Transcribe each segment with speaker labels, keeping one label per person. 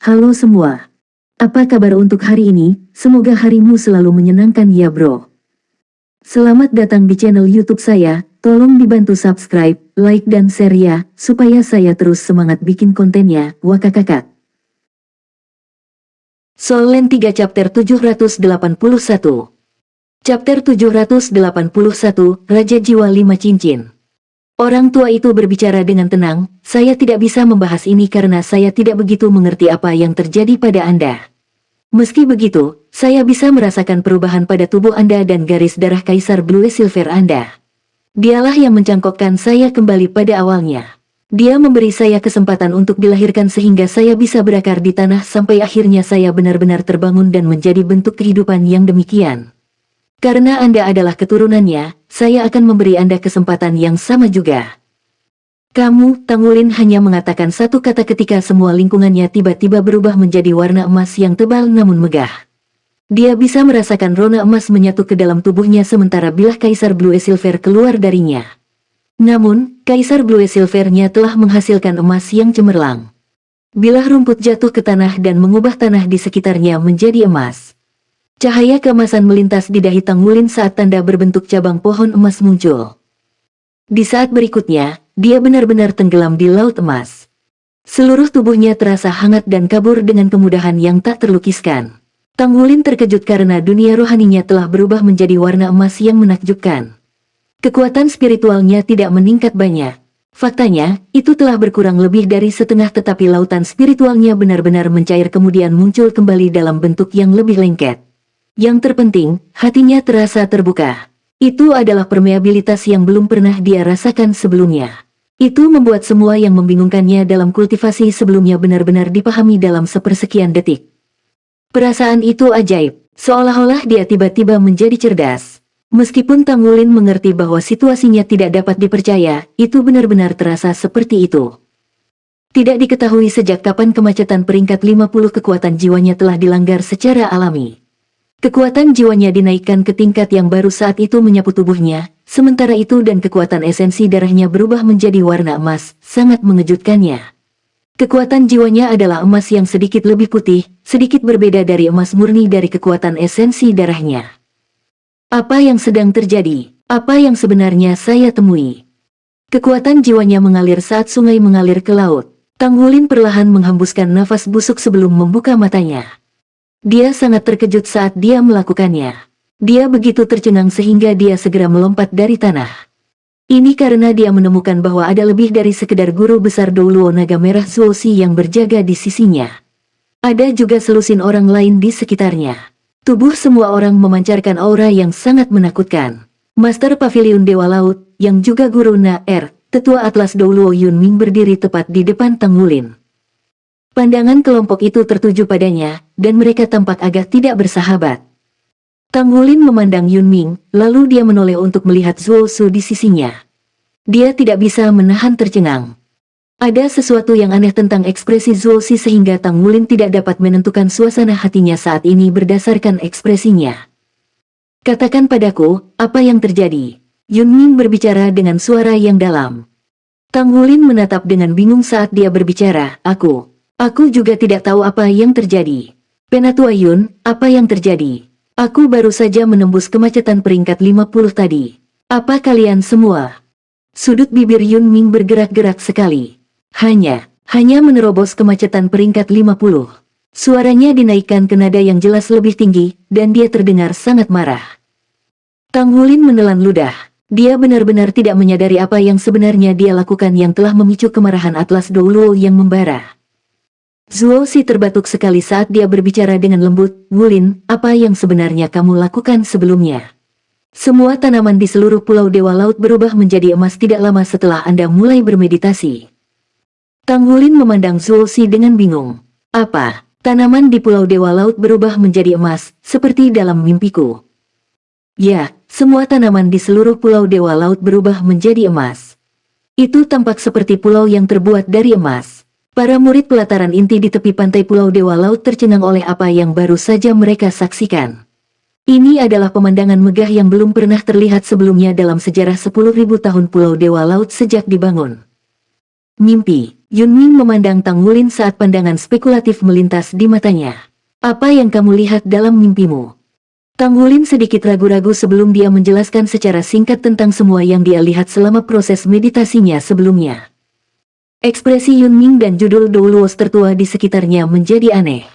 Speaker 1: Halo semua. Apa kabar untuk hari ini? Semoga harimu selalu menyenangkan ya bro. Selamat datang di channel YouTube saya. Tolong dibantu subscribe, like dan share ya, supaya saya terus semangat bikin kontennya. Wakakakak. Solen 3 chapter 781. Chapter 781, Raja Jiwa 5 Cincin. Orang tua itu berbicara dengan tenang, saya tidak bisa membahas ini karena saya tidak begitu mengerti apa yang terjadi pada Anda. Meski begitu, saya bisa merasakan perubahan pada tubuh Anda dan garis darah Kaisar Blue Silver Anda. Dialah yang mencangkokkan saya kembali pada awalnya. Dia memberi saya kesempatan untuk dilahirkan sehingga saya bisa berakar di tanah sampai akhirnya saya benar-benar terbangun dan menjadi bentuk kehidupan yang demikian. Karena Anda adalah keturunannya, saya akan memberi Anda kesempatan yang sama juga. Kamu, Tangulin hanya mengatakan satu kata ketika semua lingkungannya tiba-tiba berubah menjadi warna emas yang tebal namun megah. Dia bisa merasakan rona emas menyatu ke dalam tubuhnya sementara bilah Kaisar Blue Silver keluar darinya. Namun, Kaisar Blue Silvernya telah menghasilkan emas yang cemerlang. Bilah rumput jatuh ke tanah dan mengubah tanah di sekitarnya menjadi emas. Cahaya keemasan melintas di dahi Tangulin saat tanda berbentuk cabang pohon emas muncul. Di saat berikutnya, dia benar-benar tenggelam di laut emas. Seluruh tubuhnya terasa hangat dan kabur dengan kemudahan yang tak terlukiskan. Tangulin terkejut karena dunia rohaninya telah berubah menjadi warna emas yang menakjubkan. Kekuatan spiritualnya tidak meningkat banyak. Faktanya, itu telah berkurang lebih dari setengah tetapi lautan spiritualnya benar-benar mencair kemudian muncul kembali dalam bentuk yang lebih lengket. Yang terpenting, hatinya terasa terbuka. Itu adalah permeabilitas yang belum pernah dia rasakan sebelumnya. Itu membuat semua yang membingungkannya dalam kultivasi sebelumnya benar-benar dipahami dalam sepersekian detik. Perasaan itu ajaib, seolah-olah dia tiba-tiba menjadi cerdas. Meskipun Tangulin mengerti bahwa situasinya tidak dapat dipercaya, itu benar-benar terasa seperti itu. Tidak diketahui sejak kapan kemacetan peringkat 50 kekuatan jiwanya telah dilanggar secara alami. Kekuatan jiwanya dinaikkan ke tingkat yang baru saat itu menyapu tubuhnya, sementara itu dan kekuatan esensi darahnya berubah menjadi warna emas, sangat mengejutkannya. Kekuatan jiwanya adalah emas yang sedikit lebih putih, sedikit berbeda dari emas murni dari kekuatan esensi darahnya. Apa yang sedang terjadi? Apa yang sebenarnya saya temui? Kekuatan jiwanya mengalir saat sungai mengalir ke laut. Tangulin perlahan menghembuskan nafas busuk sebelum membuka matanya. Dia sangat terkejut saat dia melakukannya. Dia begitu tercengang sehingga dia segera melompat dari tanah. Ini karena dia menemukan bahwa ada lebih dari sekedar guru besar Douluo Naga Merah Zuoshi yang berjaga di sisinya. Ada juga selusin orang lain di sekitarnya. Tubuh semua orang memancarkan aura yang sangat menakutkan. Master Pavilion Dewa Laut, yang juga guru Na-Er, Tetua Atlas Douluo Yunming berdiri tepat di depan Tangulin. Pandangan kelompok itu tertuju padanya, dan mereka tampak agak tidak bersahabat. Tangulin memandang Yunming, lalu dia menoleh untuk melihat Zuosu di sisinya. Dia tidak bisa menahan tercengang. Ada sesuatu yang aneh tentang ekspresi Zuoshi sehingga Tangulin tidak dapat menentukan suasana hatinya saat ini berdasarkan ekspresinya. Katakan padaku, apa yang terjadi? Yunming berbicara dengan suara yang dalam. Tangulin menatap dengan bingung saat dia berbicara, Aku juga tidak tahu apa yang terjadi. Penatua Yun, apa yang terjadi? Aku baru saja menembus kemacetan peringkat 50 tadi. Apa kalian semua? Sudut bibir Yunming bergerak-gerak sekali. Hanya menerobos kemacetan peringkat 50. Suaranya dinaikkan ke nada yang jelas lebih tinggi, dan dia terdengar sangat marah. Tangulin menelan ludah. Dia benar-benar tidak menyadari apa yang sebenarnya dia lakukan yang telah memicu kemarahan Atlas Douluo yang membara. Zuoshi terbatuk sekali saat dia berbicara dengan lembut, Wulin, apa yang sebenarnya kamu lakukan sebelumnya? Semua tanaman di seluruh pulau Dewa Laut berubah menjadi emas tidak lama setelah Anda mulai bermeditasi. Tangulin memandang Zuoshi dengan bingung. Apa? Tanaman di pulau Dewa Laut berubah menjadi emas, seperti dalam mimpiku. Ya, semua tanaman di seluruh pulau Dewa Laut berubah menjadi emas. Itu tampak seperti pulau yang terbuat dari emas. Para murid pelataran inti di tepi pantai Pulau Dewa Laut tercengang oleh apa yang baru saja mereka saksikan. Ini adalah pemandangan megah yang belum pernah terlihat sebelumnya dalam sejarah 10.000 tahun Pulau Dewa Laut sejak dibangun. Mimpi. Yunming memandang Tang Wulin saat pandangan spekulatif melintas di matanya. Apa yang kamu lihat dalam mimpimu? Tang Wulin sedikit ragu-ragu sebelum dia menjelaskan secara singkat tentang semua yang dia lihat selama proses meditasinya sebelumnya. Ekspresi Yunming dan judul Doulos tertua di sekitarnya menjadi aneh.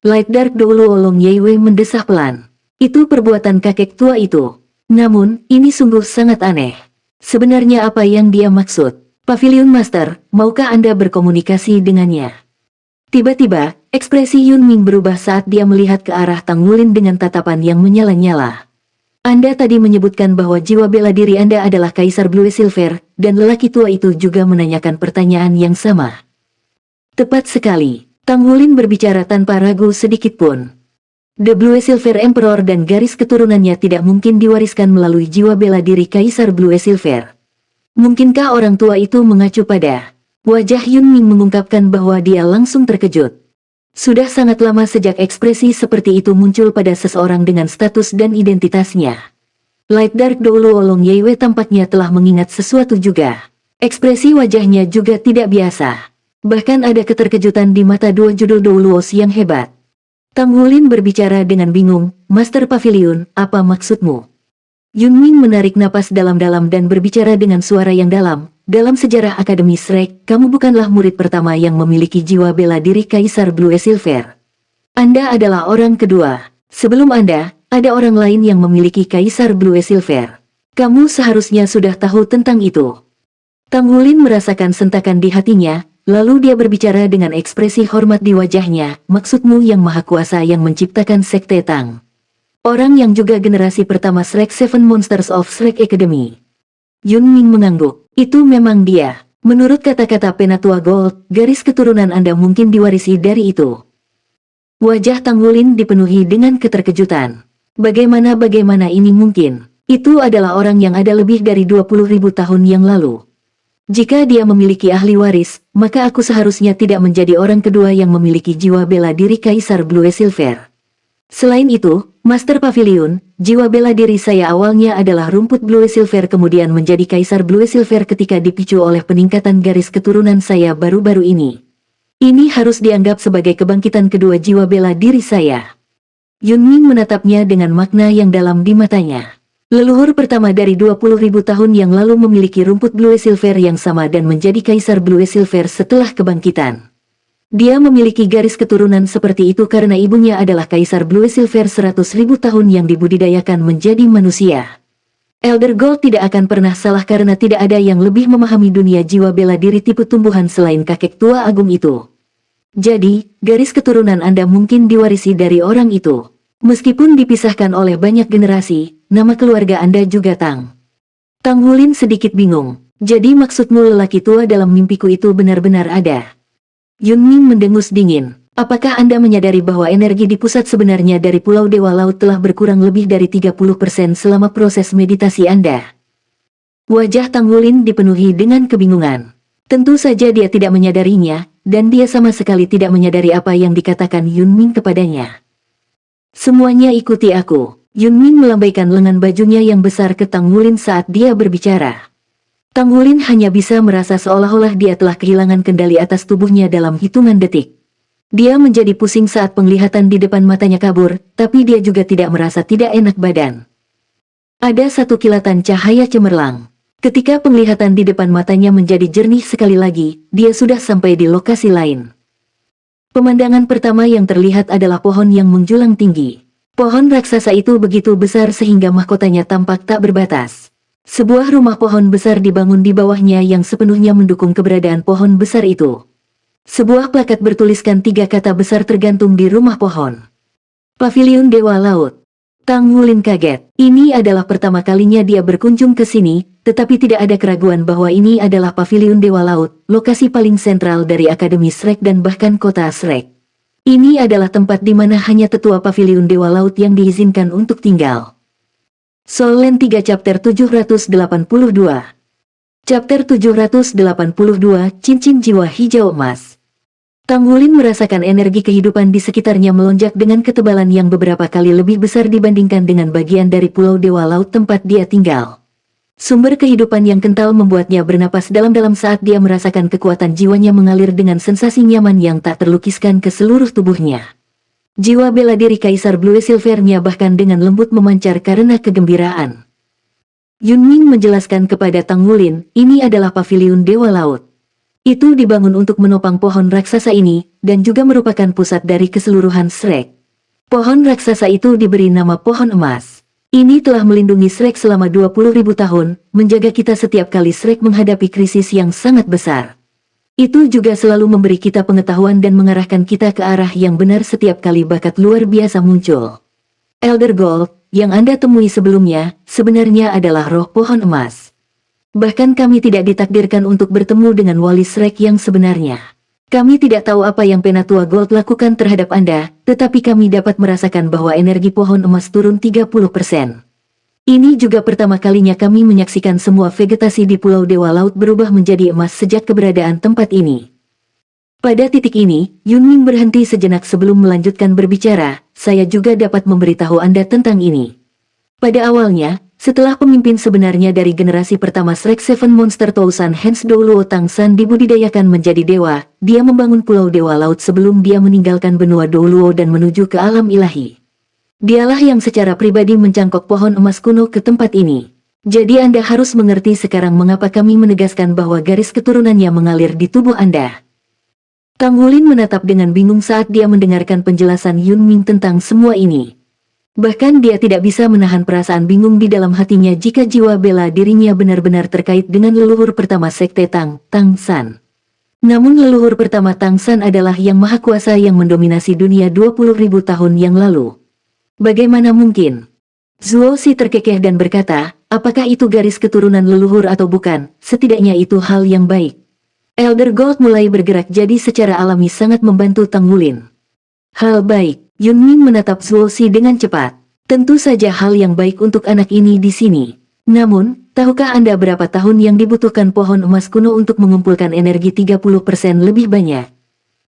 Speaker 1: Light Dark Doulo Olong Yeiwei mendesah pelan. Itu perbuatan kakek tua itu. Namun, ini sungguh sangat aneh. Sebenarnya apa yang dia maksud? Pavilion Master, maukah Anda berkomunikasi dengannya? Tiba-tiba, ekspresi Yunming berubah saat dia melihat ke arah Tang Wulin dengan tatapan yang menyala-nyala. Anda tadi menyebutkan bahwa jiwa bela diri Anda adalah Kaisar Blue Silver, dan lelaki tua itu juga menanyakan pertanyaan yang sama. Tepat sekali, Tang Wulin berbicara tanpa ragu sedikit pun. The Blue Silver Emperor dan garis keturunannya tidak mungkin diwariskan melalui jiwa bela diri Kaisar Blue Silver. Mungkinkah orang tua itu mengacu pada? Wajah Yunming mengungkapkan bahwa dia langsung terkejut. Sudah sangat lama sejak ekspresi seperti itu muncul pada seseorang dengan status dan identitasnya. Light Dark Doulo Olong Yeiwei tampaknya telah mengingat sesuatu juga. Ekspresi wajahnya juga tidak biasa. Bahkan ada keterkejutan di mata dua judul Doulos yang hebat. Tang Wulin berbicara dengan bingung, Master Pavilion, apa maksudmu? Yunming menarik napas dalam-dalam dan berbicara dengan suara yang dalam. Dalam sejarah Akademi Shrek, kamu bukanlah murid pertama yang memiliki jiwa bela diri Kaisar Blue Silver. Anda adalah orang kedua. Sebelum Anda, ada orang lain yang memiliki Kaisar Blue Silver. Kamu seharusnya sudah tahu tentang itu. Tang Wulin merasakan sentakan di hatinya, lalu dia berbicara dengan ekspresi hormat di wajahnya, maksudmu yang maha kuasa yang menciptakan Sekte Tang. Orang yang juga generasi pertama Shrek Seven Monsters of Shrek Academy. Yunming mengangguk. Itu memang dia. Menurut kata-kata Penatua Gold, garis keturunan Anda mungkin diwarisi dari itu. Wajah Tang Wulin dipenuhi dengan keterkejutan. Bagaimana ini mungkin? Itu adalah orang yang ada lebih dari 20.000 tahun yang lalu. Jika dia memiliki ahli waris, maka aku seharusnya tidak menjadi orang kedua yang memiliki jiwa bela diri Kaisar Blue Silver. Selain itu, Master Pavilion, jiwa bela diri saya awalnya adalah rumput Blue Silver kemudian menjadi Kaisar Blue Silver ketika dipicu oleh peningkatan garis keturunan saya baru-baru ini. Ini harus dianggap sebagai kebangkitan kedua jiwa bela diri saya. Yunming menatapnya dengan makna yang dalam di matanya. Leluhur pertama dari 20.000 tahun yang lalu memiliki rumput Blue Silver yang sama dan menjadi Kaisar Blue Silver setelah kebangkitan. Dia memiliki garis keturunan seperti itu karena ibunya adalah Kaisar Blue Silver 100.000 tahun yang dibudidayakan menjadi manusia. Elder Gold tidak akan pernah salah karena tidak ada yang lebih memahami dunia jiwa bela diri tipe tumbuhan selain kakek tua agung itu. Jadi, garis keturunan Anda mungkin diwarisi dari orang itu. Meskipun dipisahkan oleh banyak generasi, nama keluarga Anda juga Tang. Tang Wulin sedikit bingung. Jadi maksudmu lelaki tua dalam mimpiku itu benar-benar ada? Yunming mendengus dingin. Apakah Anda menyadari bahwa energi di pusat sebenarnya dari Pulau Dewa Laut telah berkurang lebih dari 30% selama proses meditasi Anda? Wajah Tang Wulin dipenuhi dengan kebingungan. Tentu saja dia tidak menyadarinya, dan dia sama sekali tidak menyadari apa yang dikatakan Yunming kepadanya. Semuanya ikuti aku. Yunming melambaikan lengan bajunya yang besar ke Tang Wulin saat dia berbicara. Tang Wulin hanya bisa merasa seolah-olah dia telah kehilangan kendali atas tubuhnya dalam hitungan detik. Dia menjadi pusing saat penglihatan di depan matanya kabur, tapi dia juga tidak merasa tidak enak badan. Ada satu kilatan cahaya cemerlang. Ketika penglihatan di depan matanya menjadi jernih sekali lagi, dia sudah sampai di lokasi lain. Pemandangan pertama yang terlihat adalah pohon yang menjulang tinggi. Pohon raksasa itu begitu besar sehingga mahkotanya tampak tak berbatas. Sebuah rumah pohon besar dibangun di bawahnya yang sepenuhnya mendukung keberadaan pohon besar itu. Sebuah plakat bertuliskan 3 kata besar tergantung di rumah pohon. Pavilion Dewa Laut. Tang Wulin kaget. Ini adalah pertama kalinya dia berkunjung ke sini, tetapi tidak ada keraguan bahwa ini adalah Pavilion Dewa Laut, lokasi paling sentral dari Akademi Shrek dan bahkan kota Shrek. Ini adalah tempat di mana hanya tetua Pavilion Dewa Laut yang diizinkan untuk tinggal. Soul Land 3 Chapter 782. Chapter 782, Cincin Jiwa Hijau Emas. Tang Wulin merasakan energi kehidupan di sekitarnya melonjak dengan ketebalan yang beberapa kali lebih besar dibandingkan dengan bagian dari Pulau Dewa Laut tempat dia tinggal. Sumber kehidupan yang kental membuatnya bernapas dalam-dalam saat dia merasakan kekuatan jiwanya mengalir dengan sensasi nyaman yang tak terlukiskan ke seluruh tubuhnya. Jiwa bela diri Kaisar Blue Silvernya bahkan dengan lembut memancar karena kegembiraan. Yunming menjelaskan kepada Tang Wulin, ini adalah paviliun Dewa Laut. Itu dibangun untuk menopang pohon raksasa ini, dan juga merupakan pusat dari keseluruhan Shrek. Pohon raksasa itu diberi nama Pohon Emas. Ini telah melindungi Shrek selama 20.000 tahun, menjaga kita setiap kali Shrek menghadapi krisis yang sangat besar. Itu juga selalu memberi kita pengetahuan dan mengarahkan kita ke arah yang benar setiap kali bakat luar biasa muncul. Elder Gold, yang Anda temui sebelumnya, sebenarnya adalah roh Pohon Emas. Bahkan kami tidak ditakdirkan untuk bertemu dengan wali Shrek yang sebenarnya. Kami tidak tahu apa yang Penatua Gold lakukan terhadap Anda, tetapi kami dapat merasakan bahwa energi pohon emas turun 30%. Ini juga pertama kalinya kami menyaksikan semua vegetasi di Pulau Dewa Laut berubah menjadi emas sejak keberadaan tempat ini. Pada titik ini, Yunming berhenti sejenak sebelum melanjutkan berbicara, saya juga dapat memberitahu Anda tentang ini. Pada awalnya, setelah pemimpin sebenarnya dari generasi pertama Shrek Seven Monster Thousand Hands Douluo Tangsan dibudidayakan menjadi dewa, dia membangun Pulau Dewa Laut sebelum dia meninggalkan benua Douluo dan menuju ke alam ilahi. Dialah yang secara pribadi mencangkok pohon emas kuno ke tempat ini. Jadi Anda harus mengerti sekarang mengapa kami menegaskan bahwa garis keturunannya mengalir di tubuh Anda. Tang Wulin menatap dengan bingung saat dia mendengarkan penjelasan Yunming tentang semua ini. Bahkan dia tidak bisa menahan perasaan bingung di dalam hatinya jika jiwa bela dirinya benar-benar terkait dengan leluhur pertama Sekte Tangsan. Namun leluhur pertama Tangsan adalah yang maha kuasa yang mendominasi dunia 20.000 tahun yang lalu. Bagaimana mungkin? Zuo Si terkekeh dan berkata, apakah itu garis keturunan leluhur atau bukan, setidaknya itu hal yang baik. Elder Gold mulai bergerak jadi secara alami sangat membantu Tang Wulin. Hal baik. Yunming menatap Zuo Si dengan cepat. Tentu saja hal yang baik untuk anak ini di sini. Namun, tahukah Anda berapa tahun yang dibutuhkan pohon emas kuno untuk mengumpulkan energi 30% lebih banyak?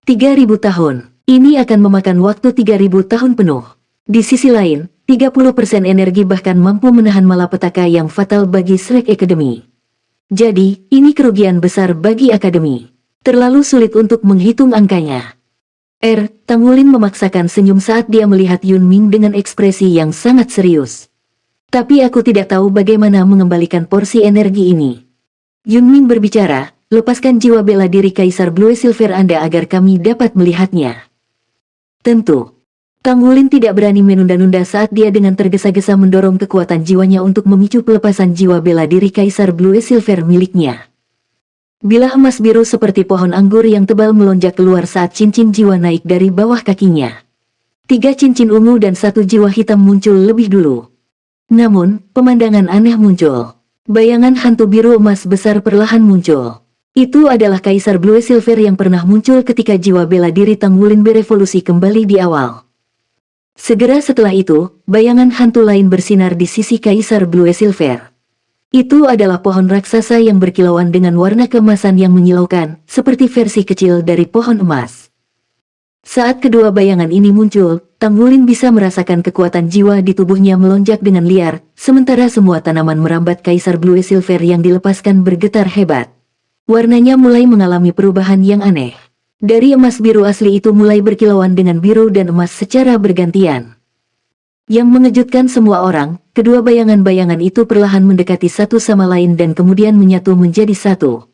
Speaker 1: 3.000 tahun. Ini akan memakan waktu 3.000 tahun penuh. Di sisi lain, 30% energi bahkan mampu menahan malapetaka yang fatal bagi Shrek Academy. Jadi, ini kerugian besar bagi Akademi. Terlalu sulit untuk menghitung angkanya. Tang Wulin memaksakan senyum saat dia melihat Yunming dengan ekspresi yang sangat serius. Tapi aku tidak tahu bagaimana mengembalikan porsi energi ini. Yunming berbicara, lepaskan jiwa bela diri Kaisar Blue Silver Anda agar kami dapat melihatnya. Tentu. Tang Wulin tidak berani menunda-nunda saat dia dengan tergesa-gesa mendorong kekuatan jiwanya untuk memicu pelepasan jiwa bela diri Kaisar Blue Silver miliknya. Bilah emas biru seperti pohon anggur yang tebal melonjak keluar saat cincin jiwa naik dari bawah kakinya. 3 cincin ungu dan 1 jiwa hitam muncul lebih dulu. Namun, pemandangan aneh muncul. Bayangan hantu biru emas besar perlahan muncul. Itu adalah Kaisar Blue Silver yang pernah muncul ketika jiwa bela diri Tang Wulin berevolusi kembali di awal. Segera setelah itu, bayangan hantu lain bersinar di sisi Kaisar Blue Silver. Itu adalah pohon raksasa yang berkilauan dengan warna keemasan yang menyilaukan, seperti versi kecil dari pohon emas. Saat kedua bayangan ini muncul, Tang Wulin bisa merasakan kekuatan jiwa di tubuhnya melonjak dengan liar, sementara semua tanaman merambat Kaisar Blue Silver yang dilepaskan bergetar hebat. Warnanya mulai mengalami perubahan yang aneh. Dari emas biru asli itu mulai berkilauan dengan biru dan emas secara bergantian. Yang mengejutkan semua orang, kedua bayangan-bayangan itu perlahan mendekati satu sama lain dan kemudian menyatu menjadi satu.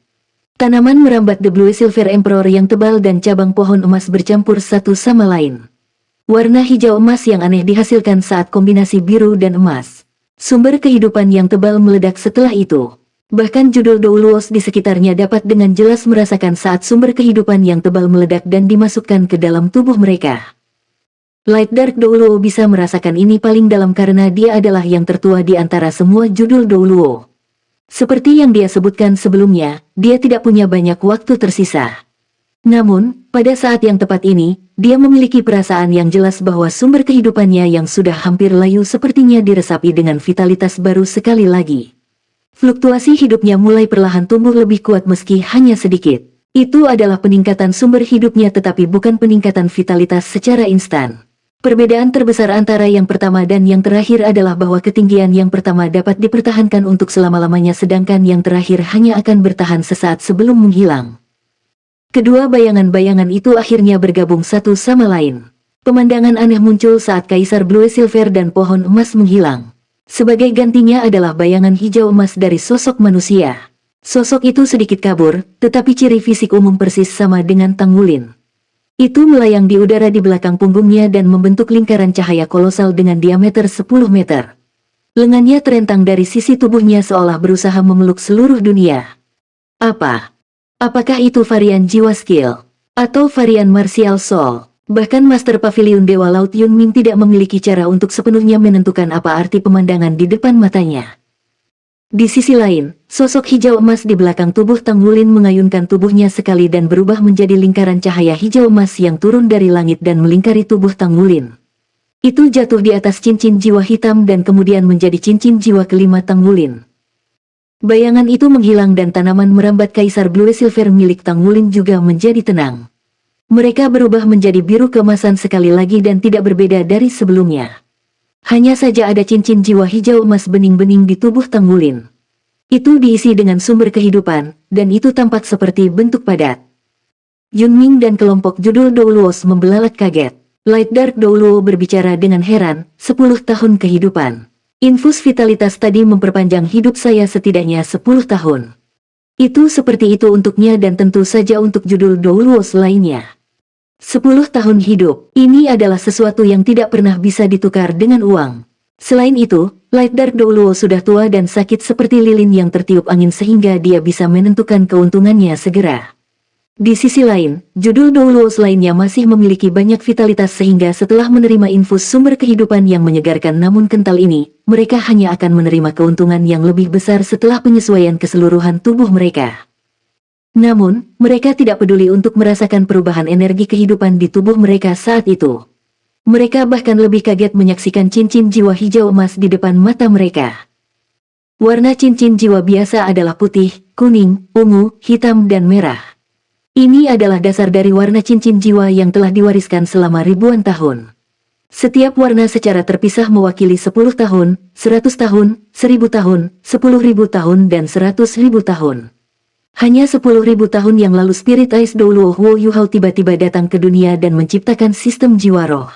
Speaker 1: Tanaman merambat The Blue Silver Emperor yang tebal dan cabang pohon emas bercampur satu sama lain. Warna hijau emas yang aneh dihasilkan saat kombinasi biru dan emas. Sumber kehidupan yang tebal meledak setelah itu. Bahkan judul Douluos di sekitarnya dapat dengan jelas merasakan saat sumber kehidupan yang tebal meledak dan dimasukkan ke dalam tubuh mereka. Light Dark Douluo bisa merasakan ini paling dalam karena dia adalah yang tertua di antara semua judul Douluo. Seperti yang dia sebutkan sebelumnya, dia tidak punya banyak waktu tersisa. Namun, pada saat yang tepat ini, dia memiliki perasaan yang jelas bahwa sumber kehidupannya yang sudah hampir layu sepertinya diresapi dengan vitalitas baru sekali lagi. Fluktuasi hidupnya mulai perlahan tumbuh lebih kuat meski hanya sedikit. Itu adalah peningkatan sumber hidupnya tetapi bukan peningkatan vitalitas secara instan. Perbedaan terbesar antara yang pertama dan yang terakhir adalah bahwa ketinggian yang pertama dapat dipertahankan untuk selama-lamanya sedangkan yang terakhir hanya akan bertahan sesaat sebelum menghilang. Kedua bayangan-bayangan itu akhirnya bergabung satu sama lain. Pemandangan aneh muncul saat Kaisar Blue Silver dan pohon emas menghilang. Sebagai gantinya adalah bayangan hijau emas dari sosok manusia. Sosok itu sedikit kabur, tetapi ciri fisik umum persis sama dengan Tang Wulin. Itu melayang di udara di belakang punggungnya dan membentuk lingkaran cahaya kolosal dengan diameter 10 meter. Lengannya terentang dari sisi tubuhnya seolah berusaha memeluk seluruh dunia. Apakah itu varian jiwa skill? Atau varian martial soul? Bahkan Master Pavilion Dewa Laut Yunming tidak memiliki cara untuk sepenuhnya menentukan apa arti pemandangan di depan matanya. Di sisi lain, sosok hijau emas di belakang tubuh Tang Wulin mengayunkan tubuhnya sekali dan berubah menjadi lingkaran cahaya hijau emas yang turun dari langit dan melingkari tubuh Tang Wulin. Itu jatuh di atas cincin jiwa hitam dan kemudian menjadi cincin jiwa kelima Tang Wulin. Bayangan itu menghilang dan tanaman merambat Kaisar Blue Silver milik Tang Wulin juga menjadi tenang. Mereka berubah menjadi biru keemasan sekali lagi dan tidak berbeda dari sebelumnya. Hanya saja ada cincin jiwa hijau emas bening-bening di tubuh Tang Wulin. Itu diisi dengan sumber kehidupan, dan itu tampak seperti bentuk padat. Yunming dan kelompok judul Doulos membelalak kaget. Light Dark Doulo berbicara dengan heran, 10 tahun kehidupan. Infus vitalitas tadi memperpanjang hidup saya setidaknya 10 tahun. Itu seperti itu untuknya dan tentu saja untuk judul Doulos lainnya. 10 tahun hidup, ini adalah sesuatu yang tidak pernah bisa ditukar dengan uang. Selain itu, Light Dark Doulo sudah tua dan sakit seperti lilin yang tertiup angin sehingga dia bisa menentukan keuntungannya segera. Di sisi lain, judul Doulos lainnya masih memiliki banyak vitalitas sehingga setelah menerima infus sumber kehidupan yang menyegarkan namun kental ini, mereka hanya akan menerima keuntungan yang lebih besar setelah penyesuaian keseluruhan tubuh mereka. Namun, mereka tidak peduli untuk merasakan perubahan energi kehidupan di tubuh mereka saat itu. Mereka bahkan lebih kaget menyaksikan cincin jiwa hijau emas di depan mata mereka. Warna cincin jiwa biasa adalah putih, kuning, ungu, hitam dan merah. Ini adalah dasar dari warna cincin jiwa yang telah diwariskan selama ribuan tahun. Setiap warna secara terpisah mewakili 10 tahun, 100 tahun, 1000 tahun, 10.000 tahun dan 100.000 tahun. Hanya 10.000 tahun yang lalu Spirit Ice Doulo Huo Yuhao tiba-tiba datang ke dunia dan menciptakan sistem jiwa roh.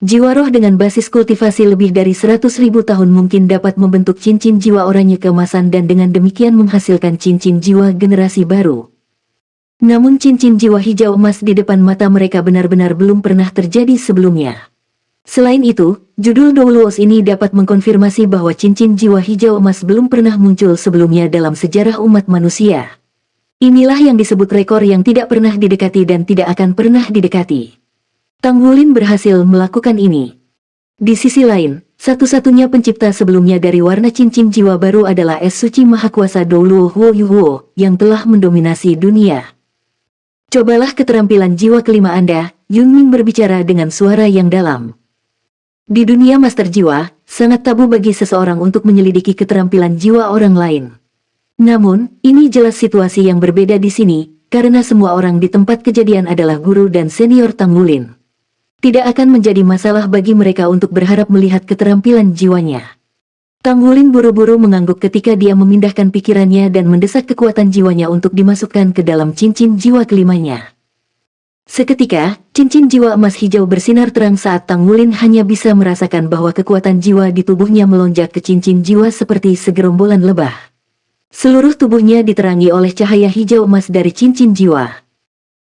Speaker 1: Jiwa roh dengan basis kultivasi lebih dari 100.000 tahun mungkin dapat membentuk cincin jiwa oranye keemasan dan dengan demikian menghasilkan cincin jiwa generasi baru. Namun cincin jiwa hijau emas di depan mata mereka benar-benar belum pernah terjadi sebelumnya. Selain itu, judul Doulos ini dapat mengkonfirmasi bahwa cincin jiwa hijau emas belum pernah muncul sebelumnya dalam sejarah umat manusia. Inilah yang disebut rekor yang tidak pernah didekati dan tidak akan pernah didekati. Tang Wulin berhasil melakukan ini. Di sisi lain, satu-satunya pencipta sebelumnya dari warna cincin jiwa baru adalah Es Suci Mahakuasa Doulo Huo Yuhuo, yang telah mendominasi dunia. Cobalah keterampilan jiwa kelima Anda, Yunming berbicara dengan suara yang dalam. Di dunia Master Jiwa, sangat tabu bagi seseorang untuk menyelidiki keterampilan jiwa orang lain. Namun, ini jelas situasi yang berbeda di sini, karena semua orang di tempat kejadian adalah guru dan senior Tang Wulin. Tidak akan menjadi masalah bagi mereka untuk berharap melihat keterampilan jiwanya. Tang Wulin buru-buru mengangguk ketika dia memindahkan pikirannya dan mendesak kekuatan jiwanya untuk dimasukkan ke dalam cincin jiwa kelimanya. Seketika, cincin jiwa emas hijau bersinar terang saat Tang Wulin hanya bisa merasakan bahwa kekuatan jiwa di tubuhnya melonjak ke cincin jiwa seperti segerombolan lebah. Seluruh tubuhnya diterangi oleh cahaya hijau emas dari cincin jiwa.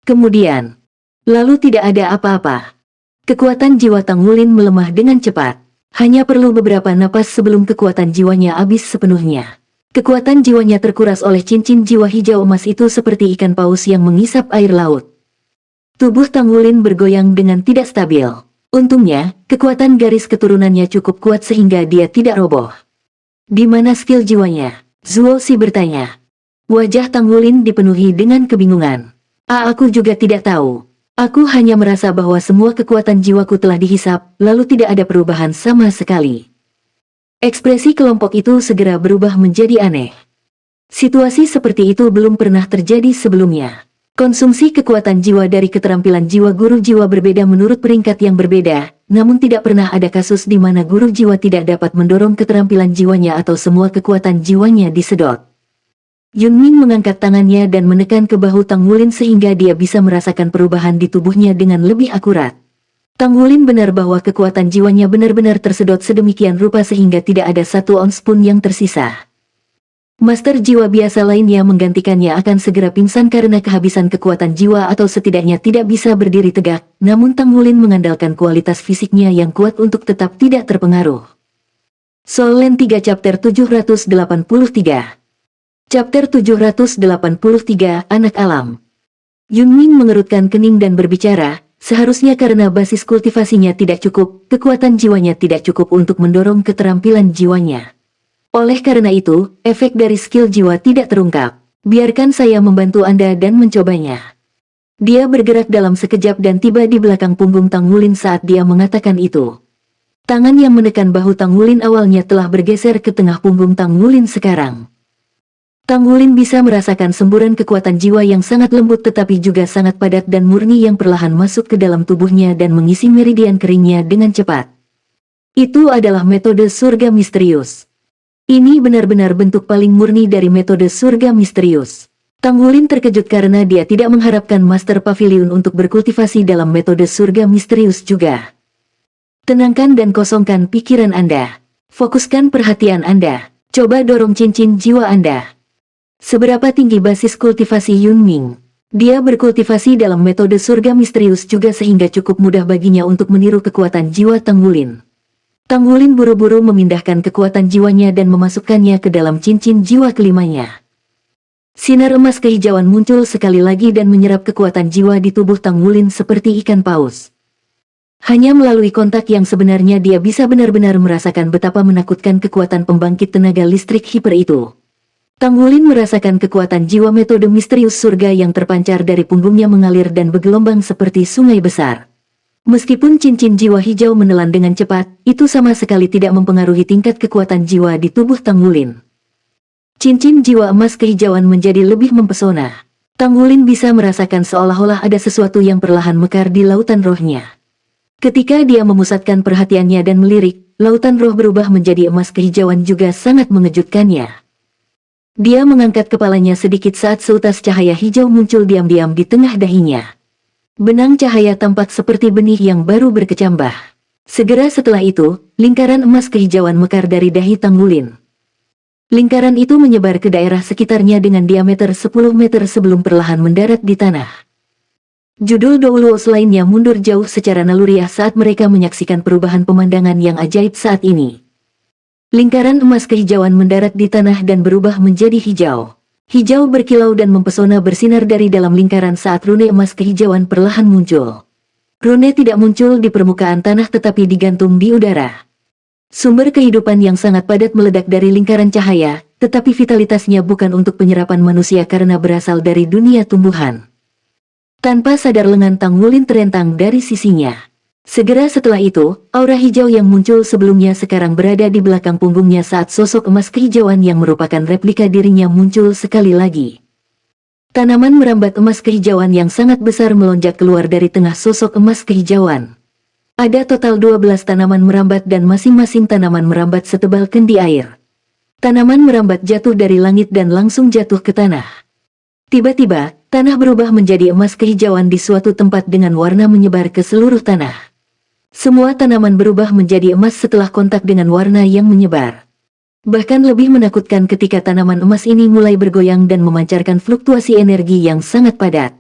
Speaker 1: Kemudian, lalu tidak ada apa-apa. Kekuatan jiwa Tang Wulin melemah dengan cepat. Hanya perlu beberapa napas sebelum kekuatan jiwanya habis sepenuhnya. Kekuatan jiwanya terkuras oleh cincin jiwa hijau emas itu seperti ikan paus yang mengisap air laut. Tubuh Tang Wulin bergoyang dengan tidak stabil. Untungnya, kekuatan garis keturunannya cukup kuat sehingga dia tidak roboh. Di mana skill jiwanya? Zuo Si bertanya. Wajah Tang Wulin dipenuhi dengan kebingungan. Aku juga tidak tahu. Aku hanya merasa bahwa semua kekuatan jiwaku telah dihisap, lalu tidak ada perubahan sama sekali. Ekspresi kelompok itu segera berubah menjadi aneh. Situasi seperti itu belum pernah terjadi sebelumnya. Konsumsi kekuatan jiwa dari keterampilan jiwa guru jiwa berbeda menurut peringkat yang berbeda, namun tidak pernah ada kasus di mana guru jiwa tidak dapat mendorong keterampilan jiwanya atau semua kekuatan jiwanya disedot. Yunming mengangkat tangannya dan menekan ke bahu Tang Wulin sehingga dia bisa merasakan perubahan di tubuhnya dengan lebih akurat. Tang Wulin benar bahwa kekuatan jiwanya benar-benar tersedot sedemikian rupa sehingga tidak ada satu ons pun yang tersisa. Master jiwa biasa lainnya menggantikannya akan segera pingsan karena kehabisan kekuatan jiwa atau setidaknya tidak bisa berdiri tegak, namun Tang Wulin mengandalkan kualitas fisiknya yang kuat untuk tetap tidak terpengaruh. Soul Land 3 Chapter 783 Chapter 783 Anak Alam. Yunming mengerutkan kening dan berbicara, seharusnya karena basis kultivasinya tidak cukup, kekuatan jiwanya tidak cukup untuk mendorong keterampilan jiwanya. Oleh karena itu, efek dari skill jiwa tidak terungkap. Biarkan saya membantu Anda dan mencobanya. Dia bergerak dalam sekejap dan tiba di belakang punggung Tang Wulin saat dia mengatakan itu. Tangan yang menekan bahu Tang Wulin awalnya telah bergeser ke tengah punggung Tang Wulin sekarang. Tang Wulin bisa merasakan semburan kekuatan jiwa yang sangat lembut tetapi juga sangat padat dan murni yang perlahan masuk ke dalam tubuhnya dan mengisi meridian keringnya dengan cepat. Itu adalah metode surga misterius. Ini benar-benar bentuk paling murni dari metode surga misterius. Tang Wulin terkejut karena dia tidak mengharapkan Master Pavilion untuk berkultivasi dalam metode surga misterius juga. Tenangkan dan kosongkan pikiran Anda. Fokuskan perhatian Anda. Coba dorong cincin jiwa Anda. Seberapa tinggi basis kultivasi Yunming? Dia berkultivasi dalam metode surga misterius juga sehingga cukup mudah baginya untuk meniru kekuatan jiwa Tang Wulin. Tang Wulin buru-buru memindahkan kekuatan jiwanya dan memasukkannya ke dalam cincin jiwa kelimanya. Sinar emas kehijauan muncul sekali lagi dan menyerap kekuatan jiwa di tubuh Tang Wulin seperti ikan paus. Hanya melalui kontak yang sebenarnya dia bisa benar-benar merasakan betapa menakutkan kekuatan pembangkit tenaga listrik hiper itu. Tang Wulin merasakan kekuatan jiwa metode misterius surga yang terpancar dari punggungnya mengalir dan bergelombang seperti sungai besar. Meskipun cincin jiwa hijau menelan dengan cepat, itu sama sekali tidak mempengaruhi tingkat kekuatan jiwa di tubuh Tang Wulin. Cincin jiwa emas kehijauan menjadi lebih mempesona. Tang Wulin bisa merasakan seolah-olah ada sesuatu yang perlahan mekar di lautan rohnya. Ketika dia memusatkan perhatiannya dan melirik, lautan roh berubah menjadi emas kehijauan juga sangat mengejutkannya. Dia mengangkat kepalanya sedikit saat seutas cahaya hijau muncul diam-diam di tengah dahinya. Benang cahaya tampak seperti benih yang baru berkecambah. Segera setelah itu, lingkaran emas kehijauan mekar dari dahi Tang Wulin. Lingkaran itu menyebar ke daerah sekitarnya dengan diameter 10 meter sebelum perlahan mendarat di tanah. Judul Doulos lainnya mundur jauh secara naluriah saat mereka menyaksikan perubahan pemandangan yang ajaib saat ini. Lingkaran emas kehijauan mendarat di tanah dan berubah menjadi hijau. Hijau berkilau dan mempesona bersinar dari dalam lingkaran saat rune emas kehijauan perlahan muncul. Rune tidak muncul di permukaan tanah tetapi digantung di udara. Sumber kehidupan yang sangat padat meledak dari lingkaran cahaya, tetapi vitalitasnya bukan untuk penyerapan manusia karena berasal dari dunia tumbuhan. Tanpa sadar lengan Tang Wulin terentang dari sisinya. Segera setelah itu, aura hijau yang muncul sebelumnya sekarang berada di belakang punggungnya saat sosok emas kehijauan yang merupakan replika dirinya muncul sekali lagi. Tanaman merambat emas kehijauan yang sangat besar melonjak keluar dari tengah sosok emas kehijauan. Ada total 12 tanaman merambat dan masing-masing tanaman merambat setebal kendi air. Tanaman merambat jatuh dari langit dan langsung jatuh ke tanah. Tiba-tiba, tanah berubah menjadi emas kehijauan di suatu tempat dengan warna menyebar ke seluruh tanah. Semua tanaman berubah menjadi emas setelah kontak dengan warna yang menyebar. Bahkan lebih menakutkan ketika tanaman emas ini mulai bergoyang dan memancarkan fluktuasi energi yang sangat padat.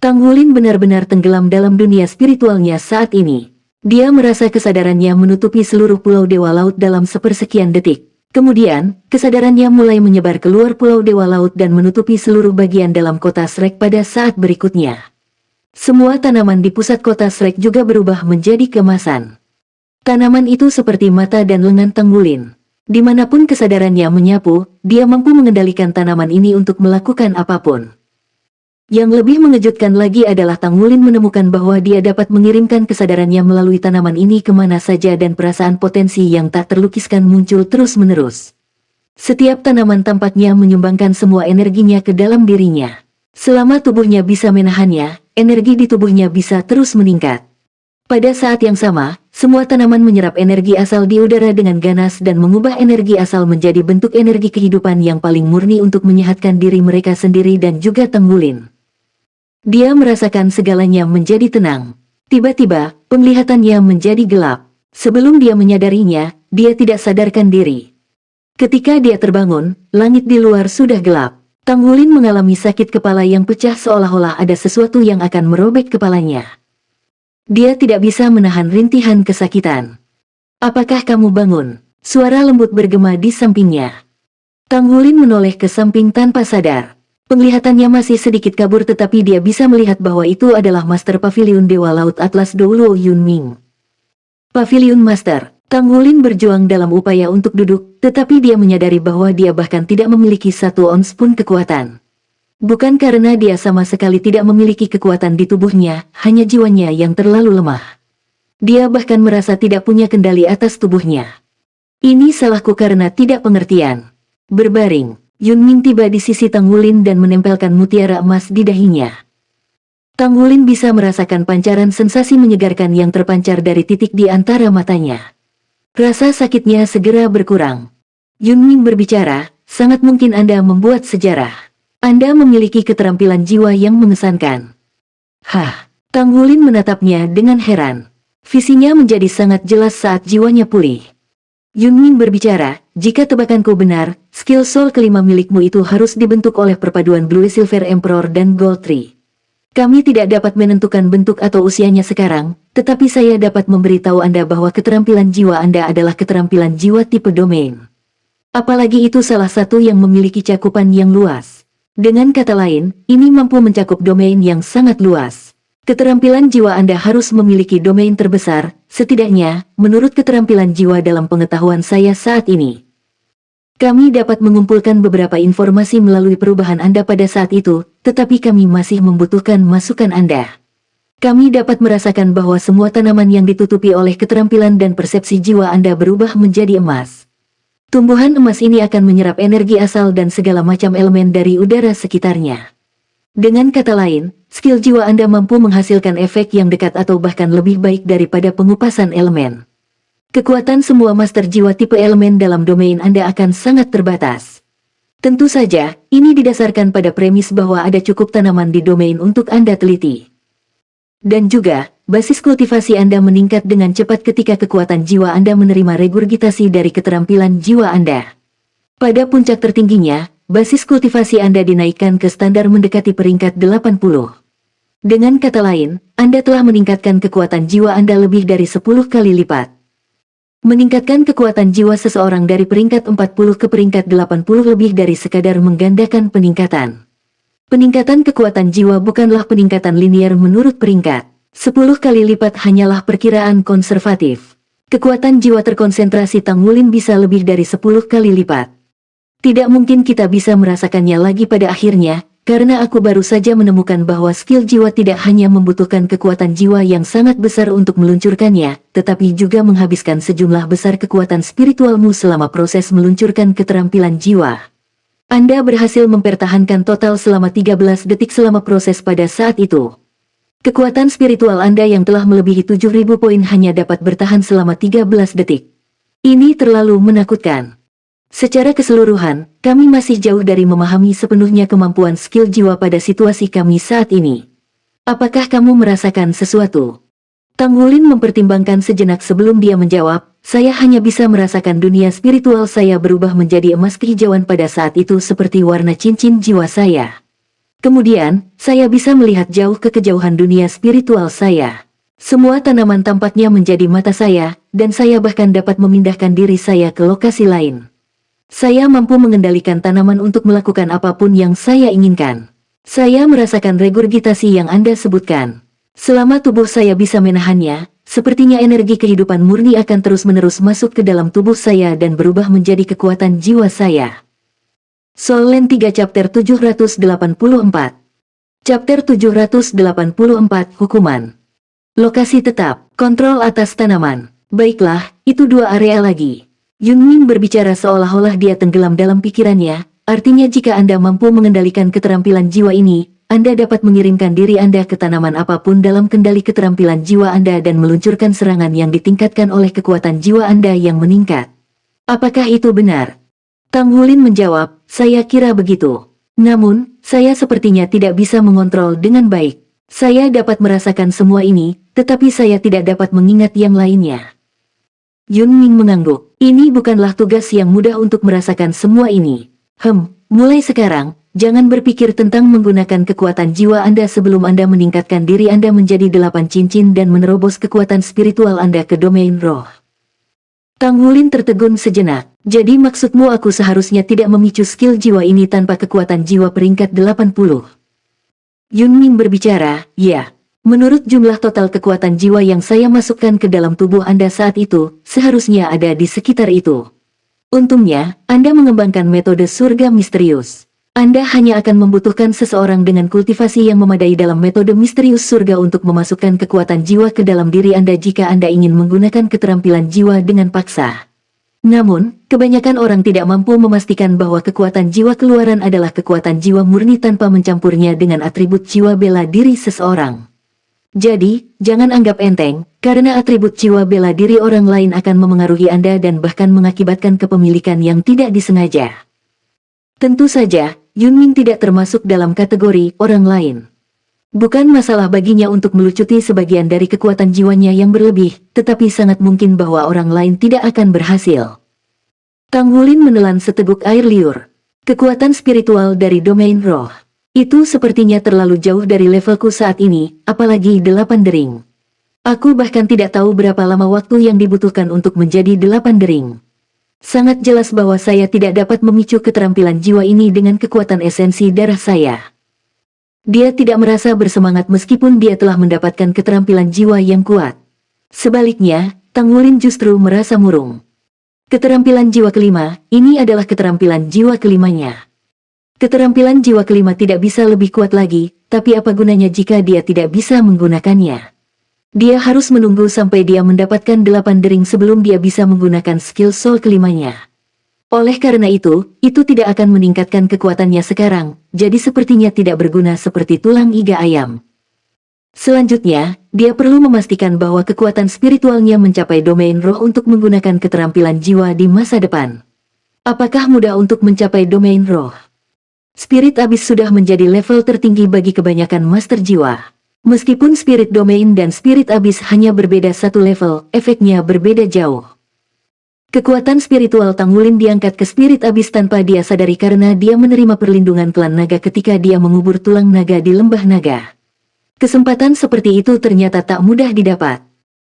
Speaker 1: Tang Wulin benar-benar tenggelam dalam dunia spiritualnya saat ini. Dia merasa kesadarannya menutupi seluruh pulau Dewa Laut dalam sepersekian detik. Kemudian, kesadarannya mulai menyebar keluar pulau Dewa Laut dan menutupi seluruh bagian dalam kota Shrek pada saat berikutnya. Semua tanaman di pusat kota Shrek juga berubah menjadi keemasan. Tanaman itu seperti mata dan lengan Tang Wulin. Dimanapun kesadarannya menyapu, dia mampu mengendalikan tanaman ini untuk melakukan apapun. Yang lebih mengejutkan lagi adalah Tang Wulin menemukan bahwa dia dapat mengirimkan kesadarannya melalui tanaman ini kemana saja dan perasaan potensi yang tak terlukiskan muncul terus-menerus. Setiap tanaman tampaknya menyumbangkan semua energinya ke dalam dirinya. Selama tubuhnya bisa menahannya, energi di tubuhnya bisa terus meningkat. Pada saat yang sama, semua tanaman menyerap energi asal di udara dengan ganas dan mengubah energi asal menjadi bentuk energi kehidupan yang paling murni untuk menyehatkan diri mereka sendiri dan juga Tanggulin. Dia merasakan segalanya menjadi tenang. Tiba-tiba, penglihatannya menjadi gelap. Sebelum dia menyadarinya, dia tidak sadarkan diri. Ketika dia terbangun, langit di luar sudah gelap. Tanggulin mengalami sakit kepala yang pecah seolah-olah ada sesuatu yang akan merobek kepalanya. Dia tidak bisa menahan rintihan kesakitan. "Apakah kamu bangun?" Suara lembut bergema di sampingnya. Tanggulin menoleh ke samping tanpa sadar. Penglihatannya masih sedikit kabur tetapi dia bisa melihat bahwa itu adalah Master Pavilion Dewa Laut Atlas Doulo Yunming. Pavilion Master. Tanggulin berjuang dalam upaya untuk duduk, tetapi dia menyadari bahwa dia bahkan tidak memiliki 1 ons pun kekuatan. Bukan karena dia sama sekali tidak memiliki kekuatan di tubuhnya, hanya jiwanya yang terlalu lemah. Dia bahkan merasa tidak punya kendali atas tubuhnya. "Ini salahku karena tidak pengertian." Berbaring, Yunming tiba di sisi Tanggulin dan menempelkan mutiara emas di dahinya. Tanggulin bisa merasakan pancaran sensasi menyegarkan yang terpancar dari titik di antara matanya. Rasa sakitnya segera berkurang. Yunming berbicara, "Sangat mungkin Anda membuat sejarah. Anda memiliki keterampilan jiwa yang mengesankan." "Hah?" Tanggulin menatapnya dengan heran. Visinya menjadi sangat jelas saat jiwanya pulih. Yunming berbicara, "Jika tebakanku benar, skill soul kelima milikmu itu harus dibentuk oleh perpaduan Blue Silver Emperor dan Gold Tree. Kami tidak dapat menentukan bentuk atau usianya sekarang, tetapi saya dapat memberitahu Anda bahwa keterampilan jiwa Anda adalah keterampilan jiwa tipe domain. Apalagi itu salah satu yang memiliki cakupan yang luas. Dengan kata lain, ini mampu mencakup domain yang sangat luas. Keterampilan jiwa Anda harus memiliki domain terbesar, setidaknya, menurut keterampilan jiwa dalam pengetahuan saya saat ini. Kami dapat mengumpulkan beberapa informasi melalui perubahan Anda pada saat itu, tetapi kami masih membutuhkan masukan Anda. Kami dapat merasakan bahwa semua tanaman yang ditutupi oleh keterampilan dan persepsi jiwa Anda berubah menjadi emas. Tumbuhan emas ini akan menyerap energi asal dan segala macam elemen dari udara sekitarnya. Dengan kata lain, skill jiwa Anda mampu menghasilkan efek yang dekat atau bahkan lebih baik daripada pengupasan elemen. Kekuatan semua master jiwa tipe elemen dalam domain Anda akan sangat terbatas. Tentu saja, ini didasarkan pada premis bahwa ada cukup tanaman di domain untuk Anda teliti. Dan juga, basis kultivasi Anda meningkat dengan cepat ketika kekuatan jiwa Anda menerima regurgitasi dari keterampilan jiwa Anda. Pada puncak tertingginya, basis kultivasi Anda dinaikkan ke standar mendekati peringkat 80. Dengan kata lain, Anda telah meningkatkan kekuatan jiwa Anda lebih dari 10 kali lipat. Meningkatkan kekuatan jiwa seseorang dari peringkat 40 ke peringkat 80 lebih dari sekadar menggandakan peningkatan. Peningkatan kekuatan jiwa bukanlah peningkatan linear menurut peringkat. 10 kali lipat hanyalah perkiraan konservatif. Kekuatan jiwa terkonsentrasi Tanggulin bisa lebih dari 10 kali lipat. Tidak mungkin kita bisa merasakannya lagi pada akhirnya, karena aku baru saja menemukan bahwa skill jiwa tidak hanya membutuhkan kekuatan jiwa yang sangat besar untuk meluncurkannya, tetapi juga menghabiskan sejumlah besar kekuatan spiritualmu selama proses meluncurkan keterampilan jiwa. Anda berhasil mempertahankan total selama 13 detik selama proses pada saat itu. Kekuatan spiritual Anda yang telah melebihi 7.000 poin hanya dapat bertahan selama 13 detik. Ini terlalu menakutkan. Secara keseluruhan, kami masih jauh dari memahami sepenuhnya kemampuan skill jiwa pada situasi kami saat ini. Apakah kamu merasakan sesuatu? Tanggulin mempertimbangkan sejenak sebelum dia menjawab, "Saya hanya bisa merasakan dunia spiritual saya berubah menjadi emas kehijauan pada saat itu seperti warna cincin jiwa saya. Kemudian, saya bisa melihat jauh ke kejauhan dunia spiritual saya. Semua tanaman tampaknya menjadi mata saya, dan saya bahkan dapat memindahkan diri saya ke lokasi lain. Saya mampu mengendalikan tanaman untuk melakukan apapun yang saya inginkan. Saya merasakan regurgitasi yang Anda sebutkan. Selama tubuh saya bisa menahannya, sepertinya energi kehidupan murni akan terus-menerus masuk ke dalam tubuh saya dan berubah menjadi kekuatan jiwa saya." Soul Land 3 Chapter 784. Chapter 784 Hukuman. Lokasi tetap, kontrol atas tanaman. Baiklah, itu 2 area lagi. Yunming berbicara seolah-olah dia tenggelam dalam pikirannya, artinya jika Anda mampu mengendalikan keterampilan jiwa ini, Anda dapat mengirimkan diri Anda ke tanaman apapun dalam kendali keterampilan jiwa Anda dan meluncurkan serangan yang ditingkatkan oleh kekuatan jiwa Anda yang meningkat. Apakah itu benar? Tang Wulin menjawab, saya kira begitu. Namun, saya sepertinya tidak bisa mengontrol dengan baik. Saya dapat merasakan semua ini, tetapi saya tidak dapat mengingat yang lainnya. Yun Ming mengangguk. Ini bukanlah tugas yang mudah untuk merasakan semua ini. Mulai sekarang, jangan berpikir tentang menggunakan kekuatan jiwa Anda sebelum Anda meningkatkan diri Anda menjadi 8 cincin dan menerobos kekuatan spiritual Anda ke domain roh. Tang Wulin tertegun sejenak. Jadi maksudmu aku seharusnya tidak memicu skill jiwa ini tanpa kekuatan jiwa peringkat 80? Yun Ming berbicara, ya. Menurut jumlah total kekuatan jiwa yang saya masukkan ke dalam tubuh Anda saat itu, seharusnya ada di sekitar itu. Untungnya, Anda mengembangkan metode surga misterius. Anda hanya akan membutuhkan seseorang dengan kultivasi yang memadai dalam metode misterius surga untuk memasukkan kekuatan jiwa ke dalam diri Anda jika Anda ingin menggunakan keterampilan jiwa dengan paksa. Namun, kebanyakan orang tidak mampu memastikan bahwa kekuatan jiwa keluaran adalah kekuatan jiwa murni tanpa mencampurnya dengan atribut jiwa bela diri seseorang. Jadi, jangan anggap enteng, karena atribut jiwa bela diri orang lain akan memengaruhi Anda dan bahkan mengakibatkan kepemilikan yang tidak disengaja. Tentu saja, Yun Ming tidak termasuk dalam kategori orang lain. Bukan masalah baginya untuk melucuti sebagian dari kekuatan jiwanya yang berlebih, tetapi sangat mungkin bahwa orang lain tidak akan berhasil. Tang Wulin menelan seteguk air liur. Kekuatan spiritual dari domain roh. Itu sepertinya terlalu jauh dari levelku saat ini, apalagi 8 dering. Aku bahkan tidak tahu berapa lama waktu yang dibutuhkan untuk menjadi 8 dering. Sangat jelas bahwa saya tidak dapat memicu keterampilan jiwa ini dengan kekuatan esensi darah saya. Dia tidak merasa bersemangat meskipun dia telah mendapatkan keterampilan jiwa yang kuat. Sebaliknya, Tang Wulin justru merasa murung. Keterampilan jiwa kelima, ini adalah keterampilan jiwa kelimanya. Keterampilan jiwa kelima tidak bisa lebih kuat lagi, tapi apa gunanya jika dia tidak bisa menggunakannya? Dia harus menunggu sampai dia mendapatkan 8 dering sebelum dia bisa menggunakan skill soul kelimanya. Oleh karena itu tidak akan meningkatkan kekuatannya sekarang, jadi sepertinya tidak berguna seperti tulang iga ayam. Selanjutnya, dia perlu memastikan bahwa kekuatan spiritualnya mencapai domain roh untuk menggunakan keterampilan jiwa di masa depan. Apakah mudah untuk mencapai domain roh? Spirit Abyss sudah menjadi level tertinggi bagi kebanyakan master jiwa. Meskipun Spirit Domain dan Spirit Abyss hanya berbeda satu level, efeknya berbeda jauh. Kekuatan spiritual Tang Wulin diangkat ke Spirit Abyss tanpa dia sadari karena dia menerima perlindungan klan naga ketika dia mengubur tulang naga di lembah naga. Kesempatan seperti itu ternyata tak mudah didapat.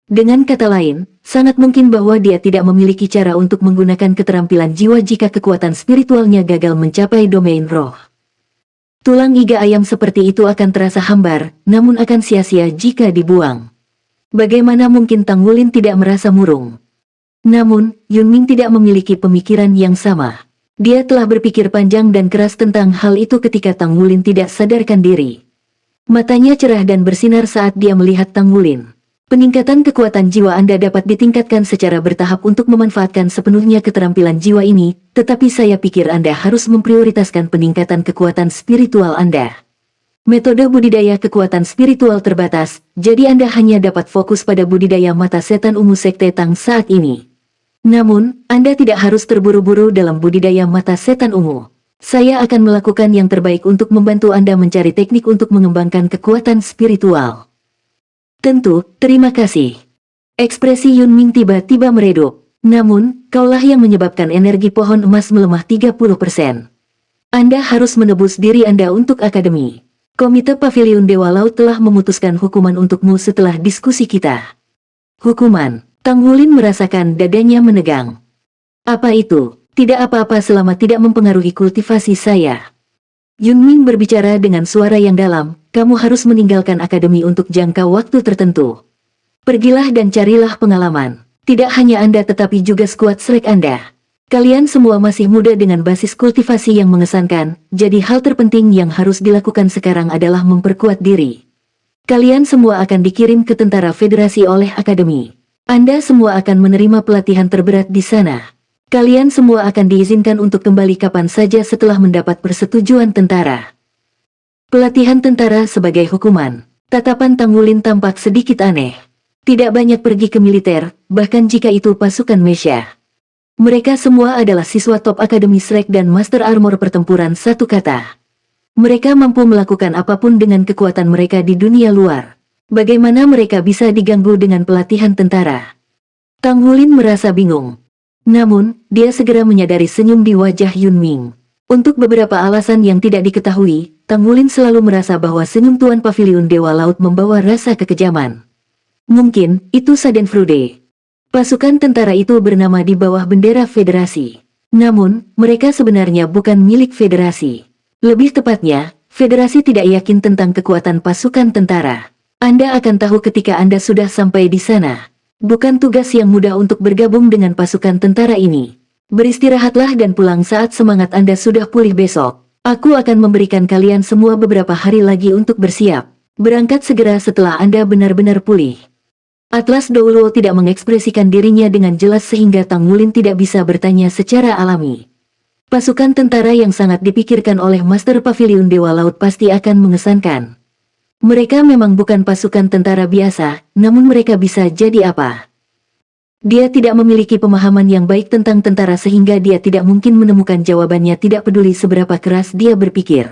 Speaker 1: Dengan kata lain, sangat mungkin bahwa dia tidak memiliki cara untuk menggunakan keterampilan jiwa jika kekuatan spiritualnya gagal mencapai domain roh. Tulang iga ayam seperti itu akan terasa hambar, namun akan sia-sia jika dibuang. Bagaimana mungkin Tang Wulin tidak merasa murung? Namun, Yun Ming tidak memiliki pemikiran yang sama. Dia telah berpikir panjang dan keras tentang hal itu ketika Tang Wulin tidak sadarkan diri. Matanya cerah dan bersinar saat dia melihat Tang Wulin. Peningkatan kekuatan jiwa Anda dapat ditingkatkan secara bertahap untuk memanfaatkan sepenuhnya keterampilan jiwa ini, tetapi saya pikir Anda harus memprioritaskan peningkatan kekuatan spiritual Anda. Metode budidaya kekuatan spiritual terbatas, jadi Anda hanya dapat fokus pada budidaya mata setan ungu Sekte Tang saat ini. Namun, Anda tidak harus terburu-buru dalam budidaya mata setan ungu. Saya akan melakukan yang terbaik untuk membantu Anda mencari teknik untuk mengembangkan kekuatan spiritual. Tentu, terima kasih. Ekspresi Yun Ming tiba-tiba meredup. Namun, kaulah yang menyebabkan energi pohon emas melemah 30%. Anda harus menebus diri Anda untuk akademi. Komite Paviliun Dewa Laut telah memutuskan hukuman untukmu setelah diskusi kita. Hukuman. Tang Wulin merasakan dadanya menegang. Apa itu? Tidak apa-apa selama tidak mempengaruhi kultivasi saya. Yun Ming berbicara dengan suara yang dalam, kamu harus meninggalkan akademi untuk jangka waktu tertentu. Pergilah dan carilah pengalaman. Tidak hanya Anda tetapi juga skuad Slack Anda. Kalian semua masih muda dengan basis kultivasi yang mengesankan, jadi hal terpenting yang harus dilakukan sekarang adalah memperkuat diri. Kalian semua akan dikirim ke tentara federasi oleh akademi. Anda semua akan menerima pelatihan terberat di sana. Kalian semua akan diizinkan untuk kembali kapan saja setelah mendapat persetujuan tentara. Pelatihan tentara sebagai hukuman. Tatapan Tanggulin tampak sedikit aneh. Tidak banyak pergi ke militer, bahkan jika itu pasukan Mesya. Mereka semua adalah siswa top Akademi Shrek dan Master Armor pertempuran satu kata. Mereka mampu melakukan apapun dengan kekuatan mereka di dunia luar. Bagaimana mereka bisa diganggu dengan pelatihan tentara? Tanggulin merasa bingung. Namun, dia segera menyadari senyum di wajah Yunming. Untuk beberapa alasan yang tidak diketahui, Tanggulin selalu merasa bahwa senyum Tuan Paviliun Dewa Laut membawa rasa kekejaman. Mungkin, itu Schadenfreude. Pasukan tentara itu bernama di bawah bendera federasi. Namun, mereka sebenarnya bukan milik federasi. Lebih tepatnya, federasi tidak yakin tentang kekuatan pasukan tentara. Anda akan tahu ketika Anda sudah sampai di sana. Bukan tugas yang mudah untuk bergabung dengan pasukan tentara ini. Beristirahatlah dan pulang saat semangat Anda sudah pulih besok. Aku akan memberikan kalian semua beberapa hari lagi untuk bersiap. Berangkat segera setelah Anda benar-benar pulih. Atlas Douluo tidak mengekspresikan dirinya dengan jelas sehingga Tanggulin tidak bisa bertanya secara alami. Pasukan tentara yang sangat dipikirkan oleh Master Paviliun Dewa Laut pasti akan mengesankan. Mereka memang bukan pasukan tentara biasa, namun mereka bisa jadi apa? Dia tidak memiliki pemahaman yang baik tentang tentara sehingga dia tidak mungkin menemukan jawabannya tidak peduli seberapa keras dia berpikir.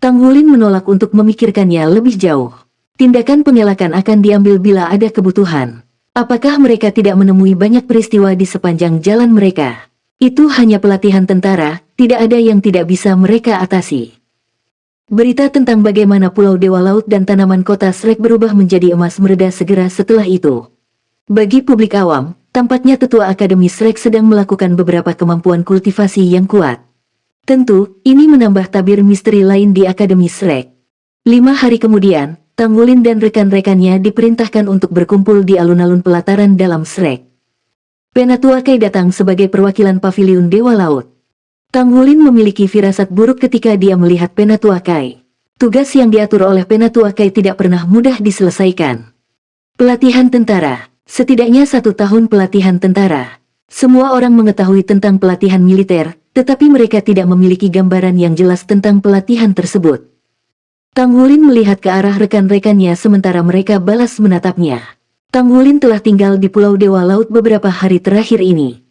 Speaker 1: Tanggulin menolak untuk memikirkannya lebih jauh. Tindakan pengelakan akan diambil bila ada kebutuhan. Apakah mereka tidak menemui banyak peristiwa di sepanjang jalan mereka? Itu hanya pelatihan tentara, tidak ada yang tidak bisa mereka atasi. Berita tentang bagaimana Pulau Dewa Laut dan tanaman kota Shrek berubah menjadi emas mereda segera setelah itu. Bagi publik awam, tampaknya tetua Akademi Shrek sedang melakukan beberapa kemampuan kultivasi yang kuat. Tentu, ini menambah tabir misteri lain di Akademi Shrek. 5 hari kemudian, Tanggulin dan rekan-rekannya diperintahkan untuk berkumpul di alun-alun pelataran dalam Shrek. Penatua Kai datang sebagai perwakilan Paviliun Dewa Laut. Tanggulin memiliki firasat buruk ketika dia melihat Penatua Kai. Tugas yang diatur oleh Penatua Kai tidak pernah mudah diselesaikan. Pelatihan tentara. Setidaknya 1 tahun pelatihan tentara. Semua orang mengetahui tentang pelatihan militer, tetapi mereka tidak memiliki gambaran yang jelas tentang pelatihan tersebut. Tanggulin melihat ke arah rekan-rekannya sementara mereka balas menatapnya. Tanggulin telah tinggal di Pulau Dewa Laut beberapa hari terakhir ini.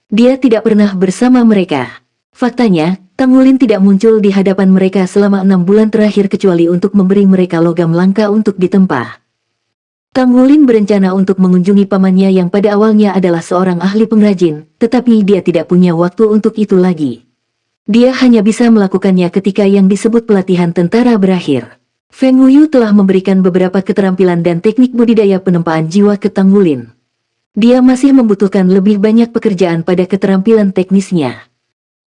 Speaker 1: Dia tidak pernah bersama mereka. Faktanya, Tanggulin tidak muncul di hadapan mereka selama 6 bulan terakhir kecuali untuk memberi mereka logam langka untuk ditempa. Tanggulin berencana untuk mengunjungi pamannya yang pada awalnya adalah seorang ahli pengrajin, tetapi dia tidak punya waktu untuk itu lagi. Dia hanya bisa melakukannya ketika yang disebut pelatihan tentara berakhir. Feng Wuyu telah memberikan beberapa keterampilan dan teknik budidaya penempaan jiwa ke Tanggulin. Dia masih membutuhkan lebih banyak pekerjaan pada keterampilan teknisnya.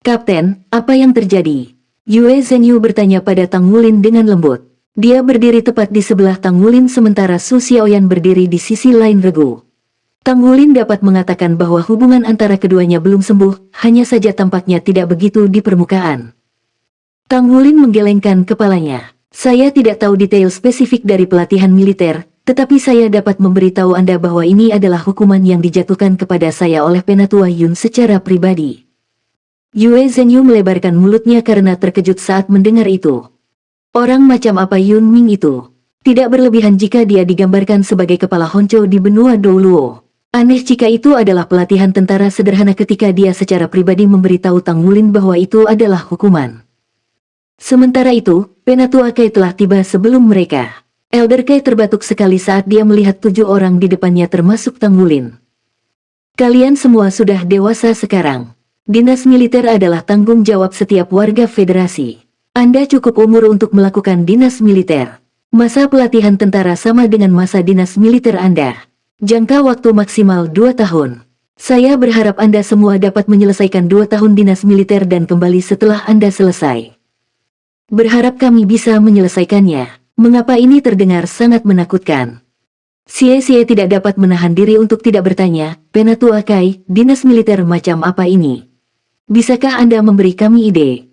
Speaker 1: Kapten, apa yang terjadi? Yue Zhenyu bertanya pada Tanggulin dengan lembut. Dia berdiri tepat di sebelah Tanggulin sementara Su Xiaoyan berdiri di sisi lain regu. Tanggulin dapat mengatakan bahwa hubungan antara keduanya belum sembuh, hanya saja tampaknya tidak begitu di permukaan. Tanggulin menggelengkan kepalanya. Saya tidak tahu detail spesifik dari pelatihan militer, tetapi saya dapat memberitahu Anda bahwa ini adalah hukuman yang dijatuhkan kepada saya oleh Penatua Yun secara pribadi. Yue Zhenyu melebarkan mulutnya karena terkejut saat mendengar itu. Orang macam apa Yun Ming itu? Tidak berlebihan jika dia digambarkan sebagai kepala honco di benua Douluo. Aneh jika itu adalah pelatihan tentara sederhana ketika dia secara pribadi memberitahu Tanggulin bahwa itu adalah hukuman. Sementara itu, Penatua Kai telah tiba sebelum mereka. Elder Kai terbatuk sekali saat dia melihat 7 orang di depannya termasuk Tanggulin. Kalian semua sudah dewasa sekarang. Dinas militer adalah tanggung jawab setiap warga federasi. Anda cukup umur untuk melakukan dinas militer. Masa pelatihan tentara sama dengan masa dinas militer Anda. Jangka waktu maksimal 2 tahun. Saya berharap Anda semua dapat menyelesaikan 2 tahun dinas militer dan kembali setelah Anda selesai. Berharap kami bisa menyelesaikannya. Mengapa ini terdengar sangat menakutkan? Xie tidak dapat menahan diri untuk tidak bertanya, Penatua Kai, dinas militer macam apa ini? Bisakah Anda memberi kami ide?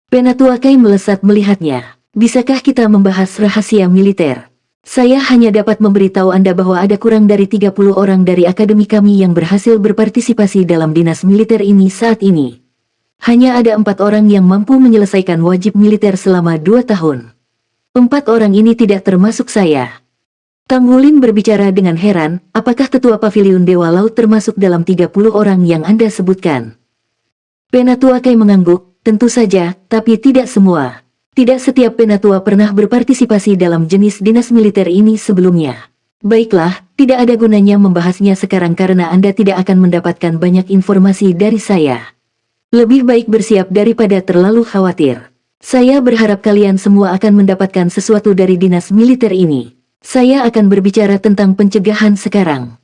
Speaker 1: Penatua Kai melesat melihatnya. Bisakah kita membahas rahasia militer? Saya hanya dapat memberitahu Anda bahwa ada kurang dari 30 orang dari akademi kami yang berhasil berpartisipasi dalam dinas militer ini saat ini. Hanya ada 4 orang yang mampu menyelesaikan wajib militer selama 2 tahun. 4 orang ini tidak termasuk saya. Tang Wulin berbicara dengan heran, apakah tetua Paviliun Dewa Laut termasuk dalam 30 orang yang Anda sebutkan? Penatua Kai mengangguk, tentu saja, tapi tidak semua. Tidak setiap penatua pernah berpartisipasi dalam jenis dinas militer ini sebelumnya. Baiklah, tidak ada gunanya membahasnya sekarang karena Anda tidak akan mendapatkan banyak informasi dari saya. Lebih baik bersiap daripada terlalu khawatir. Saya berharap kalian semua akan mendapatkan sesuatu dari dinas militer ini. Saya akan berbicara tentang pencegahan sekarang.